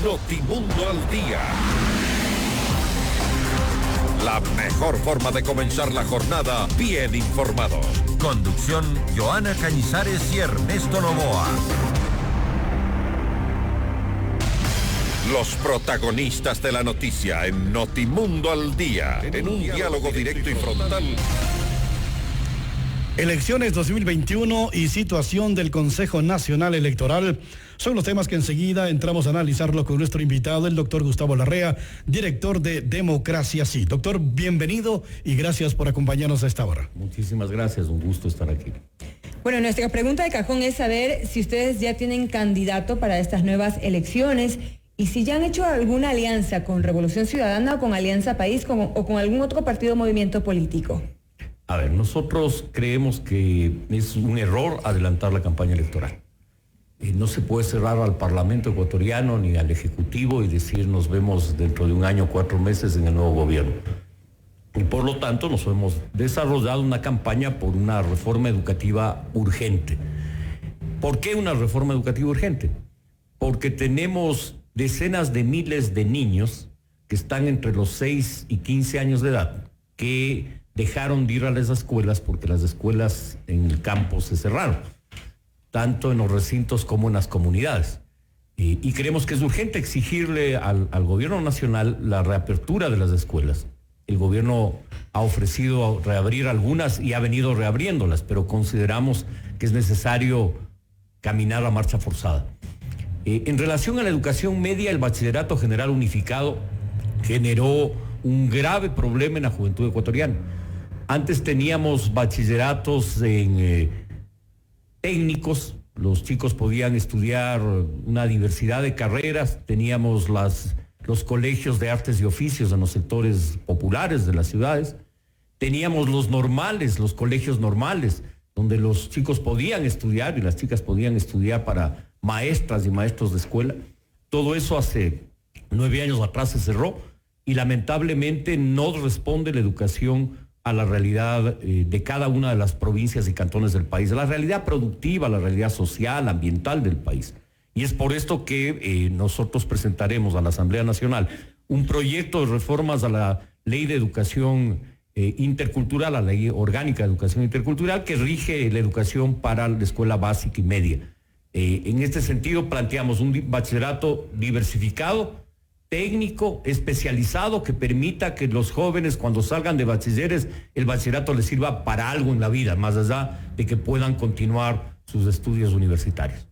Notimundo al Día. La mejor forma de comenzar la jornada bien informados. Conducción, Joana Cañizares y Ernesto Novoa. Los protagonistas de la noticia en Notimundo al Día. En un diálogo directo y frontal. Elecciones 2021 y situación del Consejo Nacional Electoral son los temas que enseguida entramos a analizarlo con nuestro invitado, el doctor Gustavo Larrea, director de Democracia Sí. Doctor, bienvenido y gracias por acompañarnos a esta hora. Muchísimas gracias, un gusto estar aquí. Bueno, nuestra pregunta de cajón es saber si ustedes ya tienen candidato para estas nuevas elecciones y si ya han hecho alguna alianza con Revolución Ciudadana o con Alianza País o con algún otro partido o movimiento político. A ver, nosotros creemos que es un error adelantar la campaña electoral. No se puede cerrar al Parlamento ecuatoriano ni al Ejecutivo y decir nos vemos dentro de un año, 4 meses en el nuevo gobierno. Y por lo tanto nos hemos desarrollado una campaña por una reforma educativa urgente. ¿Por qué una reforma educativa urgente? Porque tenemos decenas de miles de niños que están entre los 6 y 15 años de edad que dejaron de ir a las escuelas porque las escuelas en el campo se cerraron, tanto en los recintos como en las comunidades. Y creemos que es urgente exigirle al gobierno nacional la reapertura de las escuelas. El gobierno ha ofrecido reabrir algunas y ha venido reabriéndolas, pero consideramos que es necesario caminar a marcha forzada. En relación a la educación media, el Bachillerato General Unificado generó un grave problema en la juventud ecuatoriana. Antes teníamos bachilleratos en técnicos, los chicos podían estudiar una diversidad de carreras, teníamos los colegios de artes y oficios en los sectores populares de las ciudades, teníamos los normales, los colegios normales, donde los chicos podían estudiar y las chicas podían estudiar para maestras y maestros de escuela. Todo eso hace 9 años atrás se cerró y lamentablemente no responde la educación a la realidad de cada una de las provincias y cantones del país, a la realidad productiva, a la realidad social, ambiental del país. Y es por esto que nosotros presentaremos a la Asamblea Nacional un proyecto de reformas a la Ley de Educación Intercultural, a la Ley Orgánica de Educación Intercultural, que rige la educación para la escuela básica y media. En este sentido, planteamos un bachillerato diversificado, técnico, especializado, que permita que los jóvenes cuando salgan de bachilleres, el bachillerato les sirva para algo en la vida, más allá de que puedan continuar sus estudios universitarios.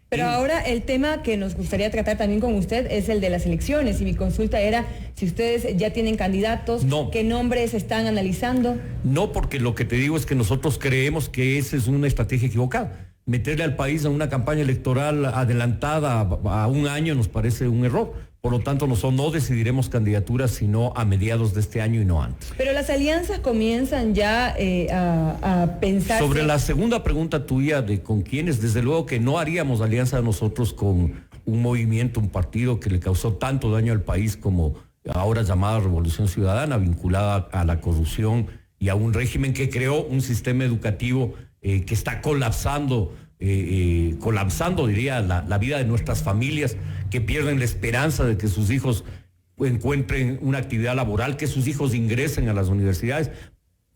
Pero ahora el tema que nos gustaría tratar también con usted es el de las elecciones, y mi consulta era si ustedes ya tienen candidatos, qué nombres están analizando. No, porque lo que te digo es que nosotros creemos que esa es una estrategia equivocada. Meterle al país a una campaña electoral adelantada a un año nos parece un error. Por lo tanto, nosotros no decidiremos candidaturas sino a mediados de este año y no antes. Pero las alianzas comienzan ya a pensar. Sobre la segunda pregunta tuya de con quiénes, desde luego que no haríamos alianza nosotros con un movimiento, un partido que le causó tanto daño al país como ahora llamada Revolución Ciudadana, vinculada a la corrupción y a un régimen que creó un sistema educativo que está colapsando, diría, la vida de nuestras familias, que pierden la esperanza de que sus hijos encuentren una actividad laboral, que sus hijos ingresen a las universidades,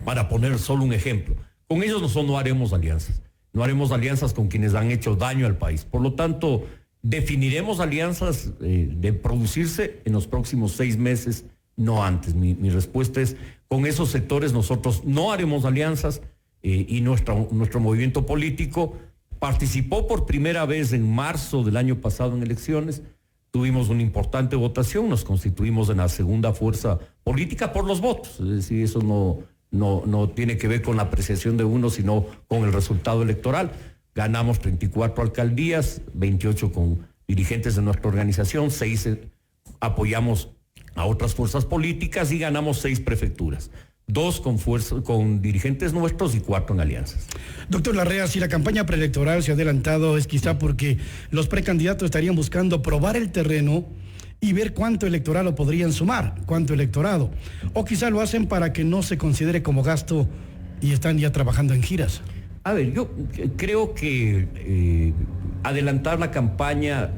para poner solo un ejemplo. Con ellos nosotros no haremos alianzas. No haremos alianzas con quienes han hecho daño al país. Por lo tanto, definiremos alianzas de producirse en los próximos 6 meses, no antes. Mi respuesta es, con esos sectores nosotros no haremos alianzas y nuestro movimiento político participó por primera vez en marzo del año pasado en elecciones, tuvimos una importante votación, nos constituimos en la segunda fuerza política por los votos, es decir, eso no tiene que ver con la apreciación de uno, sino con el resultado electoral. Ganamos 34 alcaldías, 28 con dirigentes de nuestra organización, 6 apoyamos a otras fuerzas políticas y ganamos 6 prefecturas. 2 con dirigentes nuestros y 4 en alianzas. Doctor Larrea, si la campaña preelectoral se ha adelantado es quizá porque los precandidatos estarían buscando probar el terreno y ver cuánto electorado podrían sumar, cuánto electorado. O quizá lo hacen para que no se considere como gasto y están ya trabajando en giras. A ver, yo creo que adelantar la campaña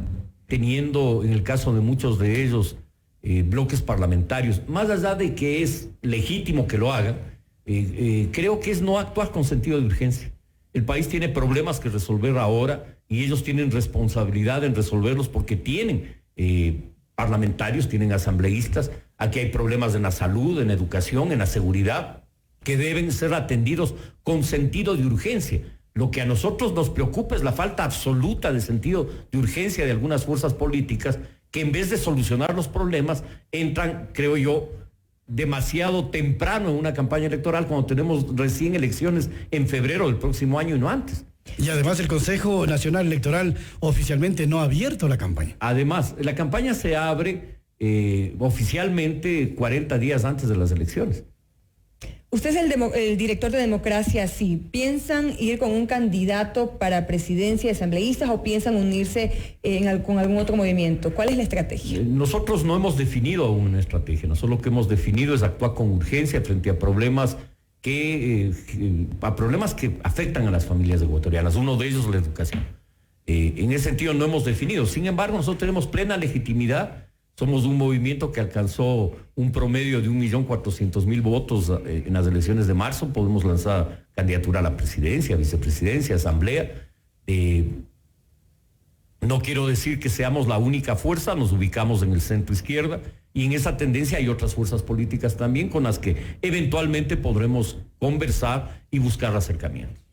teniendo en el caso de muchos de ellos bloques parlamentarios, más allá de que es legítimo que lo hagan, creo que es no actuar con sentido de urgencia. El país tiene problemas que resolver ahora y ellos tienen responsabilidad en resolverlos porque tienen parlamentarios, tienen asambleístas. Aquí hay problemas en la salud, en la educación, en la seguridad, que deben ser atendidos con sentido de urgencia. Lo que a nosotros nos preocupa es la falta absoluta de sentido de urgencia de algunas fuerzas políticas que en vez de solucionar los problemas entran, creo yo, demasiado temprano en una campaña electoral cuando tenemos recién elecciones en febrero del próximo año y no antes. Y además el Consejo Nacional Electoral oficialmente no ha abierto la campaña. Además, la campaña se abre oficialmente 40 días antes de las elecciones. Usted es el director de Democracia Sí. ¿Piensan ir con un candidato para presidencia de asambleístas o piensan unirse con algún otro movimiento? ¿Cuál es la estrategia? Nosotros no hemos definido aún una estrategia. Nosotros lo que hemos definido es actuar con urgencia frente a problemas que afectan a las familias ecuatorianas. Uno de ellos la educación. En ese sentido no hemos definido. Sin embargo, nosotros tenemos plena legitimidad. Somos un movimiento que alcanzó un promedio de 1.400.000 votos en las elecciones de marzo. Podemos lanzar candidatura a la presidencia, vicepresidencia, asamblea. No quiero decir que seamos la única fuerza, nos ubicamos en el centro izquierda y en esa tendencia hay otras fuerzas políticas también con las que eventualmente podremos conversar y buscar acercamientos.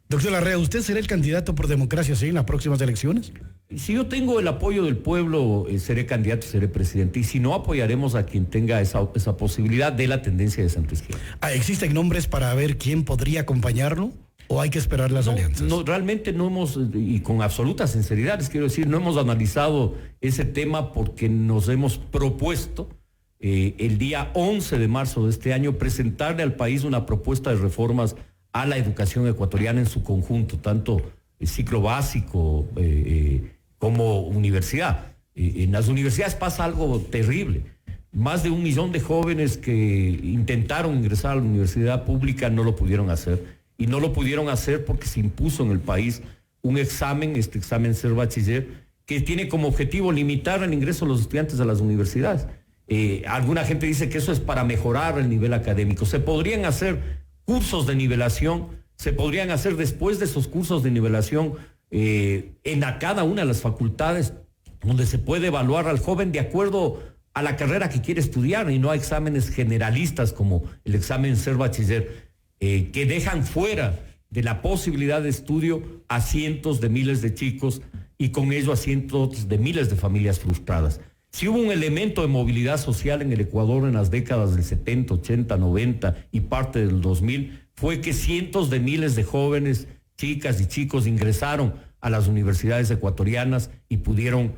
Doctor Larrea, ¿usted será el candidato por Democracia Sí en las próximas elecciones? Si yo tengo el apoyo del pueblo, seré candidato, seré presidente. Y si no, apoyaremos a quien tenga esa posibilidad de la tendencia de centro izquierda. ¿Existen nombres para ver quién podría acompañarlo? ¿O hay que esperar las alianzas? No, realmente no hemos, y con absoluta sinceridad les quiero decir, no hemos analizado ese tema porque nos hemos propuesto el día 11 de marzo de este año presentarle al país una propuesta de reformas a la educación ecuatoriana en su conjunto, tanto el ciclo básico como universidad. En las universidades pasa algo terrible. Más de 1 millón de jóvenes que intentaron ingresar a la universidad pública no lo pudieron hacer. Y no lo pudieron hacer porque se impuso en el país un examen, este examen Ser Bachiller, que tiene como objetivo limitar el ingreso de los estudiantes a las universidades. Alguna gente dice que eso es para mejorar el nivel académico. Se podrían hacer cursos de nivelación, se podrían hacer después de esos cursos de nivelación cada una de las facultades donde se puede evaluar al joven de acuerdo a la carrera que quiere estudiar y no a exámenes generalistas como el examen Ser Bachiller, que dejan fuera de la posibilidad de estudio a cientos de miles de chicos y con ello a cientos de miles de familias frustradas. Si hubo un elemento de movilidad social en el Ecuador en las décadas del 70, 80, 90 y parte del 2000, fue que cientos de miles de jóvenes, chicas y chicos ingresaron a las universidades ecuatorianas y pudieron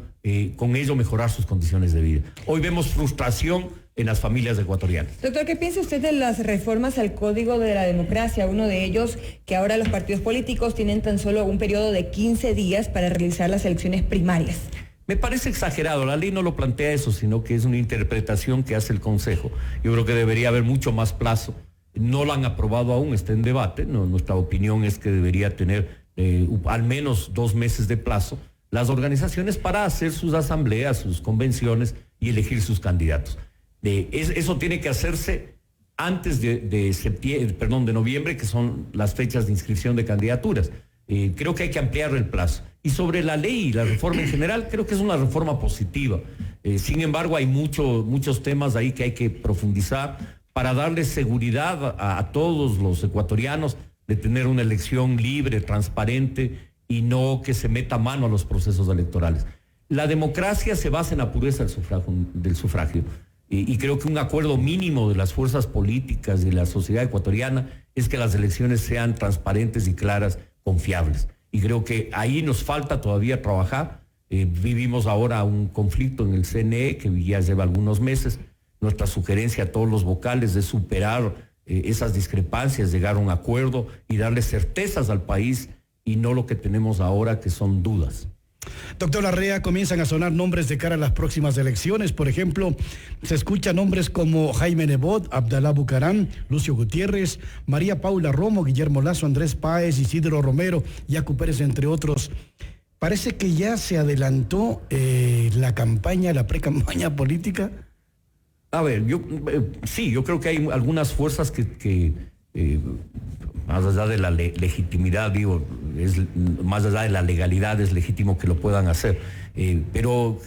con ello mejorar sus condiciones de vida. Hoy vemos frustración en las familias ecuatorianas. Doctor, ¿qué piensa usted de las reformas al Código de la Democracia? Uno de ellos, que ahora los partidos políticos tienen tan solo un periodo de 15 días para realizar las elecciones primarias. Me parece exagerado, la ley no lo plantea eso, sino que es una interpretación que hace el Consejo. Yo creo que debería haber mucho más plazo. No lo han aprobado aún, está en debate. No, nuestra opinión es que debería tener al menos 2 meses de plazo las organizaciones para hacer sus asambleas, sus convenciones y elegir sus candidatos. Eso tiene que hacerse antes de noviembre, que son las fechas de inscripción de candidaturas. Creo que hay que ampliar el plazo. Y sobre la ley y la reforma en general, creo que es una reforma positiva. Sin embargo, hay muchos temas ahí que hay que profundizar para darle seguridad a todos los ecuatorianos de tener una elección libre, transparente y no que se meta mano a los procesos electorales. La democracia se basa en la pureza del sufragio. Y creo que un acuerdo mínimo de las fuerzas políticas y de la sociedad ecuatoriana es que las elecciones sean transparentes y claras, confiables. Y creo que ahí nos falta todavía trabajar. Vivimos ahora un conflicto en el CNE que ya lleva algunos meses. Nuestra sugerencia a todos los vocales es superar esas discrepancias, llegar a un acuerdo y darle certezas al país y no lo que tenemos ahora, que son dudas. Doctor Larrea, comienzan a sonar nombres de cara a las próximas elecciones. Por ejemplo, se escuchan nombres como Jaime Nebot, Abdalá Bucarán, Lucio Gutiérrez, María Paula Romo, Guillermo Lazo, Andrés Páez, Isidro Romero, Yacu Pérez, entre otros. Parece que ya se adelantó la campaña, la pre-campaña política. A ver, sí, yo creo que hay algunas fuerzas que más allá de la legitimidad, digo, más allá de la legalidad, es legítimo que lo puedan hacer. Pero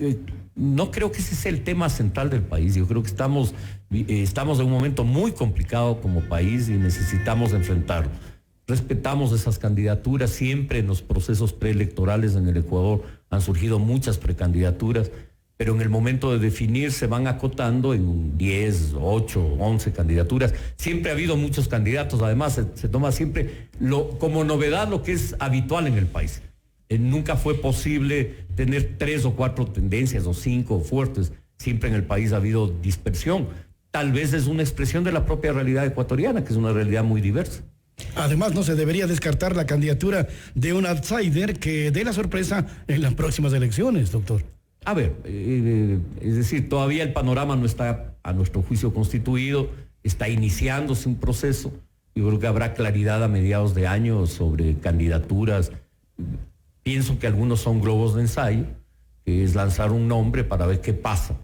no creo que ese sea el tema central del país. Yo creo que estamos en un momento muy complicado como país y necesitamos enfrentarlo. Respetamos esas candidaturas. Siempre en los procesos preelectorales en el Ecuador han surgido muchas precandidaturas, pero en el momento de definir se van acotando en 10, 8, 11 candidaturas. Siempre ha habido muchos candidatos, además se toma siempre como novedad lo que es habitual en el país. Nunca fue posible tener 3 o 4 tendencias o 5 fuertes. Siempre en el país ha habido dispersión. Tal vez es una expresión de la propia realidad ecuatoriana, que es una realidad muy diversa. Además, no se debería descartar la candidatura de un outsider que dé la sorpresa en las próximas elecciones, doctor. A ver, es decir, todavía el panorama no está a nuestro juicio constituido, está iniciándose un proceso. Yo creo que habrá claridad a mediados de año sobre candidaturas. Pienso que algunos son globos de ensayo, que es lanzar un nombre para ver qué pasa.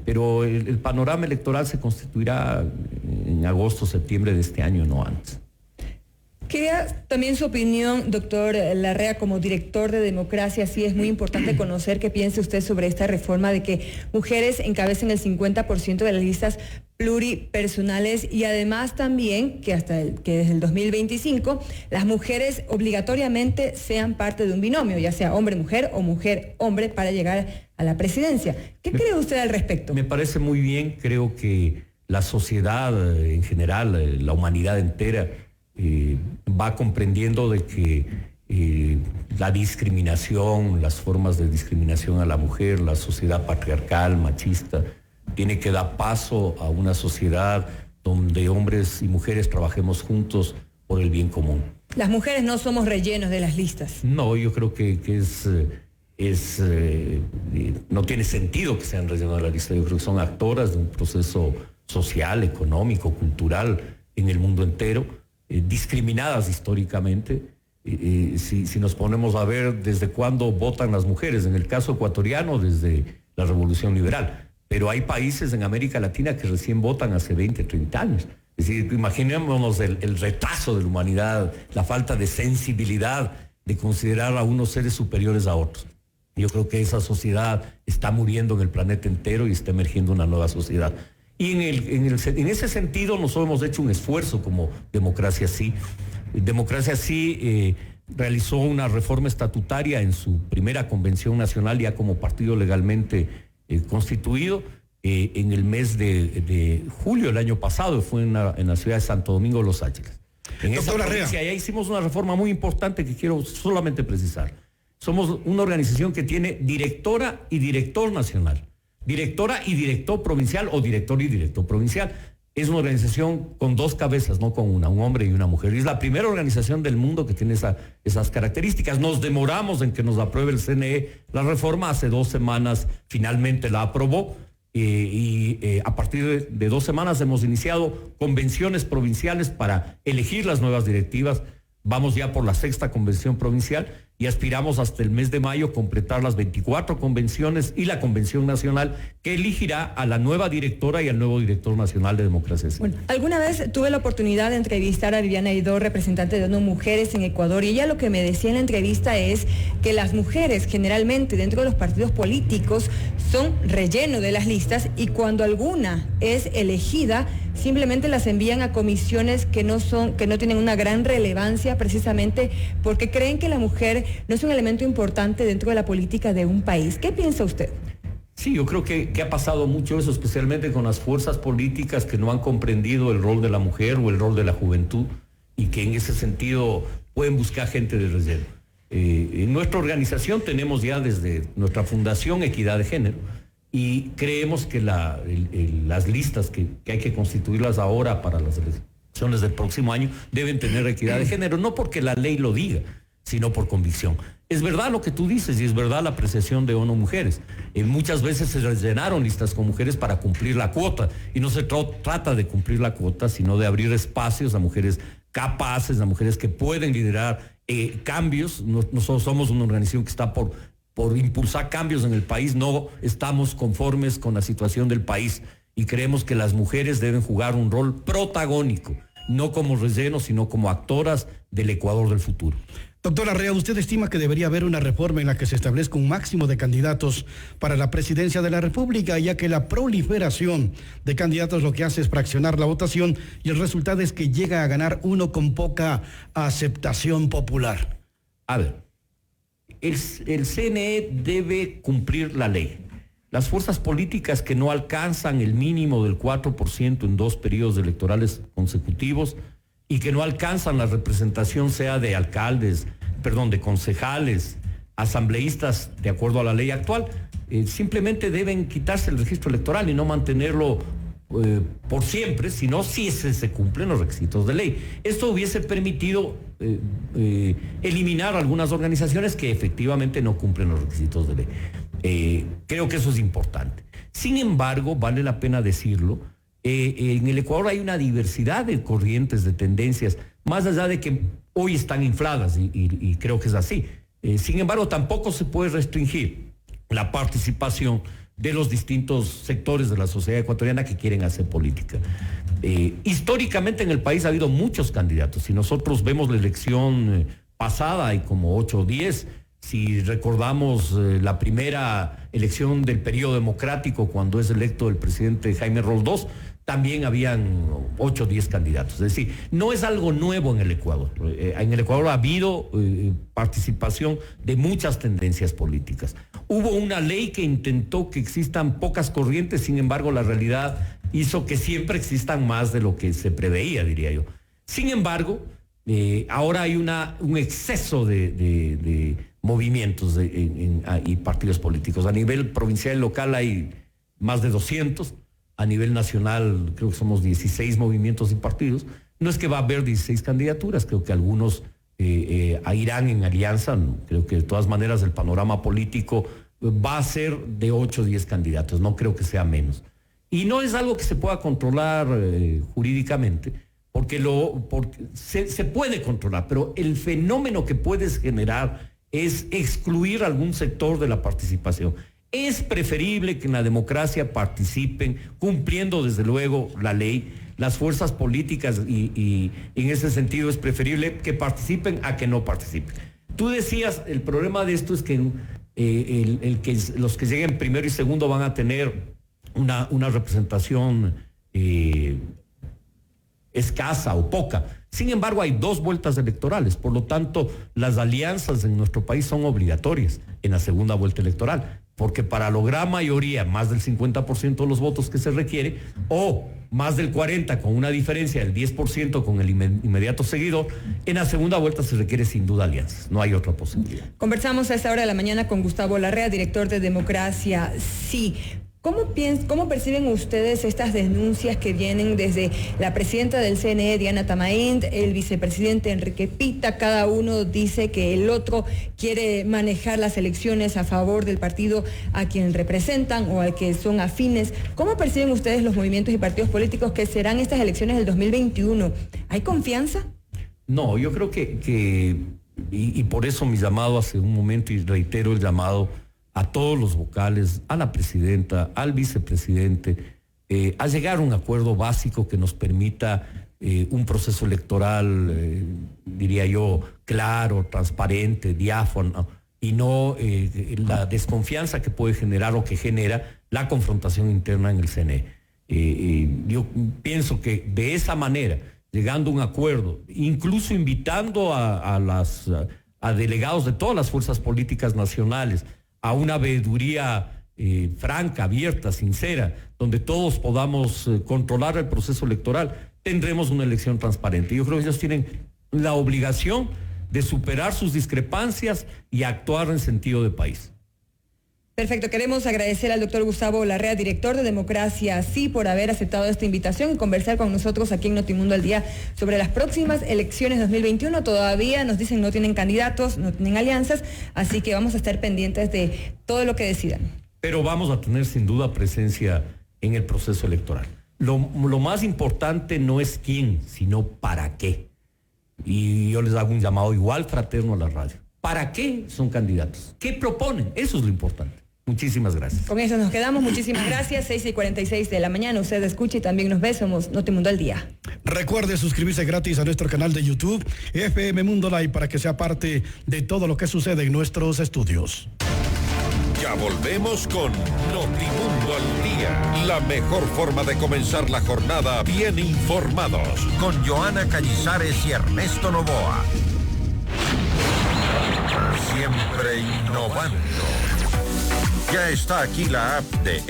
Pero el panorama electoral se constituirá en agosto, septiembre de este año, no antes. Quería también su opinión, doctor Larrea, como director de Democracia. Sí, es muy importante conocer qué piensa usted sobre esta reforma de que mujeres encabecen el 50% de las listas pluripersonales y además también que desde el 2025 las mujeres obligatoriamente sean parte de un binomio, ya sea hombre-mujer o mujer-hombre, para llegar a la presidencia. ¿Qué cree usted al respecto? Me parece muy bien. Creo que la sociedad en general, la humanidad entera, va comprendiendo de que la discriminación, las formas de discriminación a la mujer, la sociedad patriarcal, machista, tiene que dar paso a una sociedad donde hombres y mujeres trabajemos juntos por el bien común. Las mujeres no somos rellenos de las listas. No, yo creo que no tiene sentido que sean rellenos de la lista. Yo creo que son actoras de un proceso social, económico, cultural en el mundo entero. Discriminadas históricamente. Si nos ponemos a ver desde cuándo votan las mujeres, en el caso ecuatoriano desde la Revolución Liberal, pero hay países en América Latina que recién votan hace 20, 30 años. Es decir, imaginémonos el retraso de la humanidad, la falta de sensibilidad de considerar a unos seres superiores a otros. Yo creo que esa sociedad está muriendo en el planeta entero y está emergiendo una nueva sociedad. Y en ese sentido nosotros hemos hecho un esfuerzo como Democracia Sí. Democracia Sí realizó una reforma estatutaria en su primera convención nacional, ya como partido legalmente constituido, en el mes de julio del año pasado. Fue en la ciudad de Santo Domingo, Los Ángeles. En esa provincia ya hicimos una reforma muy importante que quiero solamente precisar. Somos una organización que tiene directora y director nacional. Directora y director provincial o director y director provincial. Es una organización con 2 cabezas, no con una, un hombre y una mujer. Y es la primera organización del mundo que tiene esas características. Nos demoramos en que nos apruebe el CNE la reforma. Hace 2 semanas finalmente la aprobó. A partir de 2 semanas hemos iniciado convenciones provinciales para elegir las nuevas directivas. Vamos ya por la 6ª convención provincial y aspiramos hasta el mes de mayo completar las 24 convenciones y la convención nacional que elegirá a la nueva directora y al nuevo director nacional de Democracia Sí. Bueno, alguna vez tuve la oportunidad de entrevistar a Viviana Aidó, representante de ONU Mujeres en Ecuador, y ella lo que me decía en la entrevista es que las mujeres generalmente dentro de los partidos políticos son relleno de las listas y cuando alguna es elegida simplemente las envían a comisiones que no tienen una gran relevancia, precisamente porque creen que la mujer no es un elemento importante dentro de la política de un país. ¿Qué piensa usted? Sí, yo creo que ha pasado mucho eso, especialmente con las fuerzas políticas que no han comprendido el rol de la mujer o el rol de la juventud y que en ese sentido pueden buscar gente de relleno. En nuestra organización tenemos ya desde nuestra fundación Equidad de Género y creemos que las listas que hay que constituirlas ahora para las elecciones del próximo año deben tener equidad de género, no porque la ley lo diga, sino por convicción. Es verdad lo que tú dices y es verdad la apreciación de ONU Mujeres. Muchas veces se rellenaron listas con mujeres para cumplir la cuota y no se trata de cumplir la cuota, sino de abrir espacios a mujeres capaces, a mujeres que pueden liderar cambios. Nosotros somos una organización que está por impulsar cambios en el país. No estamos conformes con la situación del país y creemos que las mujeres deben jugar un rol protagónico, no como relleno, sino como actoras del Ecuador del futuro. Doctor Larrea, ¿usted estima que debería haber una reforma en la que se establezca un máximo de candidatos para la presidencia de la República, ya que la proliferación de candidatos lo que hace es fraccionar la votación y el resultado es que llega a ganar uno con poca aceptación popular? A ver, el CNE debe cumplir la ley. Las fuerzas políticas que no alcanzan el mínimo del 4% en 2 periodos electorales consecutivos y que no alcanzan la representación, sea de de concejales, asambleístas, de acuerdo a la ley actual, simplemente deben quitarse el registro electoral y no mantenerlo por siempre, sino si se cumplen los requisitos de ley. Esto hubiese permitido eliminar algunas organizaciones que efectivamente no cumplen los requisitos de ley. Creo que eso es importante. Sin embargo, vale la pena decirlo, en el Ecuador hay una diversidad de corrientes, de tendencias, más allá de que hoy están infladas, y creo que es así. Sin embargo, tampoco se puede restringir la participación de los distintos sectores de la sociedad ecuatoriana que quieren hacer política. Históricamente en el país ha habido muchos candidatos. Si nosotros vemos la elección pasada, hay como 8 o 10. Si recordamos la primera elección del periodo democrático, cuando es electo el presidente Jaime Roldós, también habían 8 o 10 candidatos. Es decir, no es algo nuevo en el Ecuador. En el Ecuador ha habido participación de muchas tendencias políticas. Hubo una ley que intentó que existan pocas corrientes, sin embargo, la realidad hizo que siempre existan más de lo que se preveía, diría yo. Sin embargo, ahora hay un exceso de movimientos y partidos políticos. A nivel provincial y local hay más de 200. A nivel nacional creo que somos 16 movimientos y partidos. No es que va a haber 16 candidaturas, creo que algunos irán en alianza. Creo que de todas maneras el panorama político va a ser de 8 o 10 candidatos, no creo que sea menos. Y no es algo que se pueda controlar jurídicamente, porque se puede controlar, pero el fenómeno que puedes generar es excluir algún sector de la participación. Es preferible que en la democracia participen, cumpliendo desde luego la ley, las fuerzas políticas, y en ese sentido es preferible que participen a que no participen. Tú decías, el problema de esto es que, los que lleguen primero y segundo van a tener una representación escasa o poca. Sin embargo, hay 2 vueltas electorales, por lo tanto, las alianzas en nuestro país son obligatorias en la segunda vuelta electoral, porque para lograr mayoría, más del 50% de los votos que se requiere, o más del 40% con una diferencia del 10% con el inmediato seguidor, en la segunda vuelta se requiere sin duda alianzas, no hay otra posibilidad. Conversamos a esta hora de la mañana con Gustavo Larrea, director de Democracia Sí. ¿Cómo perciben ustedes estas denuncias que vienen desde la presidenta del CNE, Diana Tamaint, el vicepresidente Enrique Pita? Cada uno dice que el otro quiere manejar las elecciones a favor del partido a quien representan o al que son afines. ¿Cómo perciben ustedes los movimientos y partidos políticos que serán estas elecciones del 2021? ¿Hay confianza? No, yo creo que por eso mi llamado hace un momento, y reitero el llamado a todos los vocales, a la presidenta, al vicepresidente, a llegar a un acuerdo básico que nos permita un proceso electoral, diría yo, claro, transparente, diáfano, y no la desconfianza que puede generar o que genera la confrontación interna en el CNE. Yo pienso que de esa manera, llegando a un acuerdo, incluso invitando a delegados de todas las fuerzas políticas nacionales, a una veeduría franca, abierta, sincera, donde todos podamos controlar el proceso electoral, tendremos una elección transparente. Yo creo que ellos tienen la obligación de superar sus discrepancias y actuar en sentido de país. Perfecto, queremos agradecer al doctor Gustavo Larrea, director de Democracia Sí, por haber aceptado esta invitación y conversar con nosotros aquí en Notimundo al Día sobre las próximas elecciones 2021. Todavía nos dicen no tienen candidatos, no tienen alianzas, así que vamos a estar pendientes de todo lo que decidan. Pero vamos a tener sin duda presencia en el proceso electoral. Lo más importante no es quién, sino para qué. Y yo les hago un llamado igual fraterno a la radio. ¿Para qué son candidatos? ¿Qué proponen? Eso es lo importante. Muchísimas gracias. Con eso nos quedamos. Muchísimas gracias. 6:46 de la mañana. Usted escucha y también nos ve. Somos Notimundo al Día. Recuerde suscribirse gratis a nuestro canal de YouTube, FM Mundo Live, para que sea parte de todo lo que sucede en nuestros estudios. Ya volvemos con Notimundo al Día. La mejor forma de comenzar la jornada bien informados. Con Joana Cañizares y Ernesto Novoa. Siempre innovando. Ya está aquí la app de